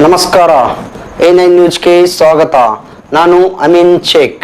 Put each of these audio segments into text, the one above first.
ನಮಸ್ಕಾರ, A9 ನ್ಯೂಸ್ಗೆ ಸ್ವಾಗತ. ನಾನು ಅಮೀನ್ ಶೇಖ್.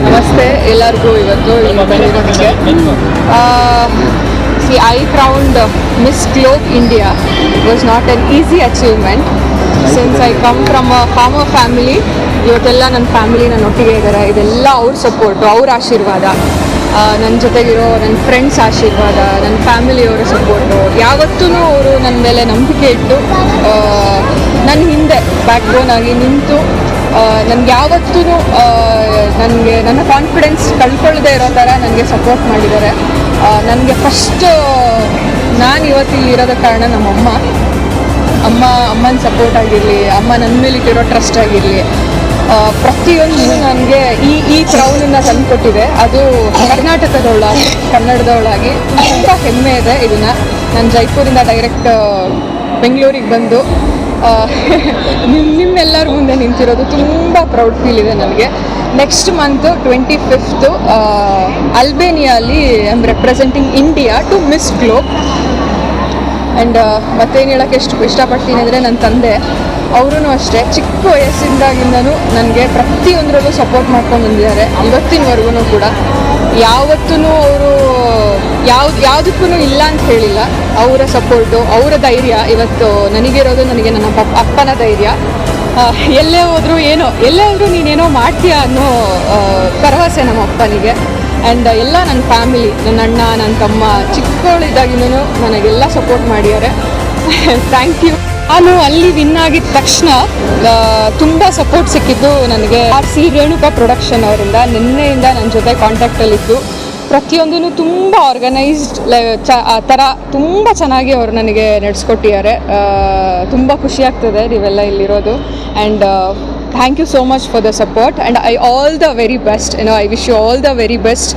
ನಮಸ್ತೆ ಎಲ್ಲರಿಗೂ. ಇವತ್ತು I crowned Miss Globe India. It was not an easy achievement since I come from a farmer family. ಇವತ್ತೆಲ್ಲ ನನ್ನ ಫ್ಯಾಮಿಲಿ ನನ್ನ ಒಟ್ಟಿಗೆ ಇದ್ದಾರೆ. ಇದೆಲ್ಲ ಅವ್ರ ಸಪೋರ್ಟು, ಅವ್ರ ಆಶೀರ್ವಾದ, ನನ್ನ ಜೊತೆಗಿರೋ ನನ್ನ ಫ್ರೆಂಡ್ಸ್ ಆಶೀರ್ವಾದ, ನನ್ನ ಫ್ಯಾಮಿಲಿಯವರ ಸಪೋರ್ಟು. ಯಾವತ್ತೂ ಅವರು ನನ್ನ ಮೇಲೆ ನಂಬಿಕೆ ಇಟ್ಟು ನನ್ನ ಹಿಂದೆ ಬ್ಯಾಕ್ ಬೋನ್ ಆಗಿ ನಿಂತು ನನಗೆ ಯಾವತ್ತೂ ನನಗೆ ನನ್ನ ಕಾನ್ಫಿಡೆನ್ಸ್ ಕಳ್ಕೊಳ್ಳದೆ ಇರೋ ಥರ ನನಗೆ ಸಪೋರ್ಟ್ ಮಾಡಿದ್ದಾರೆ. ನನಗೆ ಫಸ್ಟ್ ನಾನು ಇವತ್ತು ಇಲ್ಲಿ ಇರೋದ ಕಾರಣ ಅಮ್ಮನ ಸಪೋರ್ಟ್ ಆಗಿರಲಿ, ಅಮ್ಮ ನನ್ನ ಮೇಲೆ ಇಟ್ಟಿರೋ ಟ್ರಸ್ಟ್ ಆಗಿರಲಿ, ಪ್ರತಿಯೊಂದು ನನಗೆ ಈ ಕ್ರೌನನ್ನು ತಂದುಕೊಟ್ಟಿದೆ. ಅದು ಕನ್ನಡದವಳಾಗಿ ತುಂಬ ಹೆಮ್ಮೆ ಇದೆ. ಇದನ್ನು ನಾನು ಜೈಪುರಿಂದ ಡೈರೆಕ್ಟ್ ಬೆಂಗಳೂರಿಗೆ ಬಂದು ನಿಮ್ಮೆಲ್ಲರ ಮುಂದೆ ನಿಂತಿರೋದು ತುಂಬ ಪ್ರೌಡ್ ಫೀಲ್ ಇದೆ ನನಗೆ. ನೆಕ್ಸ್ಟ್ ಮಂತ್ 25th ಅಲ್ಬೇನಿಯಲ್ಲಿ I am representing India to Miss Globe. And ಮತ್ತೇನು ಹೇಳೋಕ್ಕೆ ಇಷ್ಟಪಡ್ತೀನಿ ಅಂದರೆ ನನ್ನ ತಂದೆ ಅವರೂ ಅಷ್ಟೇ ಚಿಕ್ಕ ವಯಸ್ಸಿಂದಾಗಿಂದನೂ ನನಗೆ ಪ್ರತಿಯೊಂದರಲ್ಲೂ ಸಪೋರ್ಟ್ ಮಾಡ್ಕೊಂಡು ಬಂದಿದ್ದಾರೆ. ಇವತ್ತಿನವರೆಗೂ ಕೂಡ ಯಾವತ್ತೂ ಅವರು ಯಾವುದಕ್ಕೂ ಇಲ್ಲ ಅಂತ ಹೇಳಿಲ್ಲ. ಅವರ ಸಪೋರ್ಟು, ಅವರ ಧೈರ್ಯ ಇವತ್ತು ನನಗಿರೋದು. ನನಗೆ ನನ್ನ ಅಪ್ಪನ ಧೈರ್ಯ. ಎಲ್ಲೇ ಹೋದರೂ ನೀನೇನೋ ಮಾಡ್ತೀಯ ಅನ್ನೋ ಭರವಸೆ ನಮ್ಮ ಅಪ್ಪನಿಗೆ. ಆ್ಯಂಡ್ ಎಲ್ಲ ನನ್ನ ಫ್ಯಾಮಿಲಿ, ನನ್ನ ಅಣ್ಣ, ನನ್ನ ತಮ್ಮ ಚಿಕ್ಕವಳಿದ್ದಾಗಿನೂ ನನಗೆಲ್ಲ ಸಪೋರ್ಟ್ ಮಾಡಿದ್ದಾರೆ. Thank you. ನಾನು ಅಲ್ಲಿ ವಿನ್ ಆಗಿದ ತಕ್ಷಣ ತುಂಬ ಸಪೋರ್ಟ್ ಸಿಕ್ಕಿದ್ದು ನನಗೆ RC ರೇಣುಕಾ ಪ್ರೊಡಕ್ಷನ್ ಅವರಿಂದ. ನಿನ್ನೆಯಿಂದ ನನ್ನ ಜೊತೆ ಕಾಂಟ್ಯಾಕ್ಟಲ್ಲಿದ್ದು ಪ್ರತಿಯೊಂದೂ ತುಂಬ ಆರ್ಗನೈಸ್ಡ್ ಆ ಥರ ತುಂಬ ಚೆನ್ನಾಗಿ ಅವರು ನನಗೆ ನಡೆಸ್ಕೊಟ್ಟಿದ್ದಾರೆ. ತುಂಬ ಖುಷಿಯಾಗ್ತದೆ ನೀವೆಲ್ಲ ಇಲ್ಲಿರೋದು. And thank you so much for the support and all the very best. I wish you all the very best.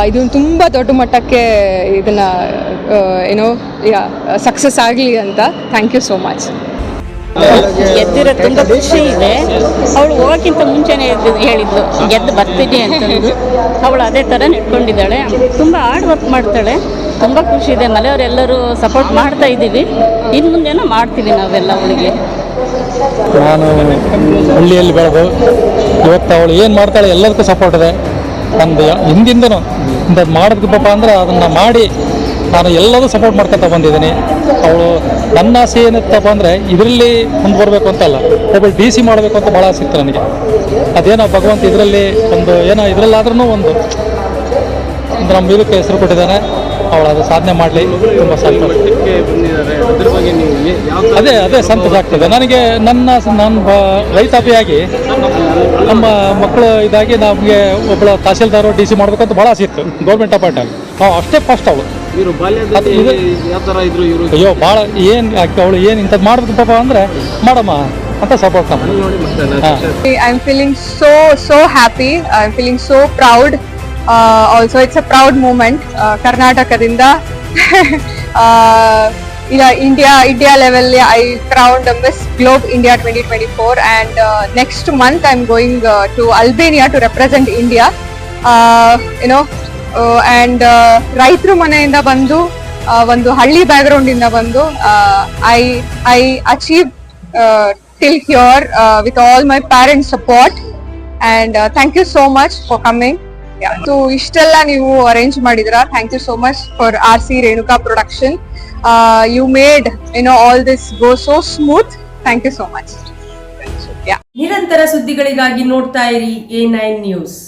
ಇದನ್ನು ತುಂಬ ದೊಡ್ಡ ಮಟ್ಟಕ್ಕೆ ಇದನ್ನು ಸಕ್ಸಸ್ ಆಗಲಿ ಅಂತ. Thank you so much. ಗೆದ್ದಿರೋ ತುಂಬ ಖುಷಿ ಇದೆ. ಅವಳು ಹೋಗೋಕ್ಕಿಂತ ಮುಂಚೆನೇ ಹೇಳಿದ್ಲು ಗೆದ್ದು ಬರ್ತೀನಿ ಅಂತಂದು. ಅವಳು ಅದೇ ಥರ ನಿಂತ್ಕೊಂಡಿದ್ದಾಳೆ. ತುಂಬ ಹಾರ್ಡ್ ವರ್ಕ್ ಮಾಡ್ತಾಳೆ. ತುಂಬ ಖುಷಿ ಇದೆ. ಮನೆಯವರೆಲ್ಲರೂ ಸಪೋರ್ಟ್ ಮಾಡ್ತಾ ಇದ್ದೀವಿ. ಇನ್ನು ಮುಂದೆನೂ ಮಾಡ್ತೀವಿ ನಾವೆಲ್ಲ ಅವಳಿಗೆ. ನಾನು ಹಳ್ಳಿಯಲ್ಲಿ ಬೆಳೆದು ಇವತ್ತು ಅವಳು ಏನು ಮಾಡ್ತಾಳೆ ಎಲ್ಲದಕ್ಕೂ ಸಪೋರ್ಟ್ ಇದೆ. ನಂದು ಹಿಂದಿಂದನೂ ಇಂಥದ್ದು ಮಾಡೋದಕ್ಕಪ್ಪ ಅಂದ್ರೆ ಅದನ್ನು ಮಾಡಿ ನಾನು ಎಲ್ಲದೂ ಸಪೋರ್ಟ್ ಮಾಡ್ಕೊತ ಬಂದಿದ್ದೀನಿ. ಅವಳು ನನ್ನ ಆಸೆ ಏನಿತ್ತಪ್ಪ ಅಂದರೆ ಇದರಲ್ಲಿ ಮುಂದುವರಬೇಕು ಅಂತಲ್ಲ, ಒಬ್ಬಳು DC ಮಾಡಬೇಕು ಅಂತ ಭಾಳ ಆಸೆ ಇತ್ತು ನನಗೆ. ಅದೇನೋ ಭಗವಂತ ಇದರಲ್ಲಿ ಇದರಲ್ಲಾದ್ರೂ ಒಂದು ನಮ್ಮ ಇದಕ್ಕೆ ಹೆಸರು ಕೊಟ್ಟಿದ್ದಾನೆ. ಅವಳು ಅದು ಸಾಧನೆ ಮಾಡಲಿ. ತುಂಬ ಸಂತೋಷ. ಅದೇ ಸಂತೋಷ ಆಗ್ತದೆ ನನಗೆ. ನಾನು ರೈತಾಪಿಯಾಗಿ ನಮ್ಮ ಮಕ್ಕಳು ಇದಾಗಿ ನಮಗೆ ಒಬ್ಬಳ ತಹಸೀಲ್ದಾರು DC ಮಾಡಬೇಕಂತ ಭಾಳ ಆಸೆ ಇತ್ತು. ಗೌರ್ಮೆಂಟ್ ಅಪಾಯಿಂಟ್ ಅಷ್ಟೇ ಫಸ್ಟ್ ಅವಳು. ಅಯ್ಯೋ ಭಾಳ ಅವಳು ಏನು ಇಂಥದ್ದು ಮಾಡ್ಬೇಕಪ್ಪ ಅಂದರೆ ಮಾಡಮ್ಮ ಅಂತ ಸಪೋರ್ಟ್ ನಮ್ಮ. I am feeling so happy. I am feeling so proud. Also it's a proud moment. ಕರ್ನಾಟಕದಿಂದ India level I crowned Miss Globe India 2024 and next month I'm going to Albania to represent India. And ರೈತರು ಮನೆಯಿಂದ ಬಂದು ಒಂದು ಹಳ್ಳಿ background ಇಂದ ಬಂದು I achieved till here with all my parents' support and thank you so much for coming. So ಇಷ್ಟೆಲ್ಲ ನೀವು arrange ಮಾಡಿದ್ರಾ. Thank you so much for RC Renuka production. You made all this go so smooth. Thank you so much. ನಿರಂತರ ಸುದ್ದಿಗಳಿಗಾಗಿ ನೋಡ್ತಾ ಇರಿ A9 news.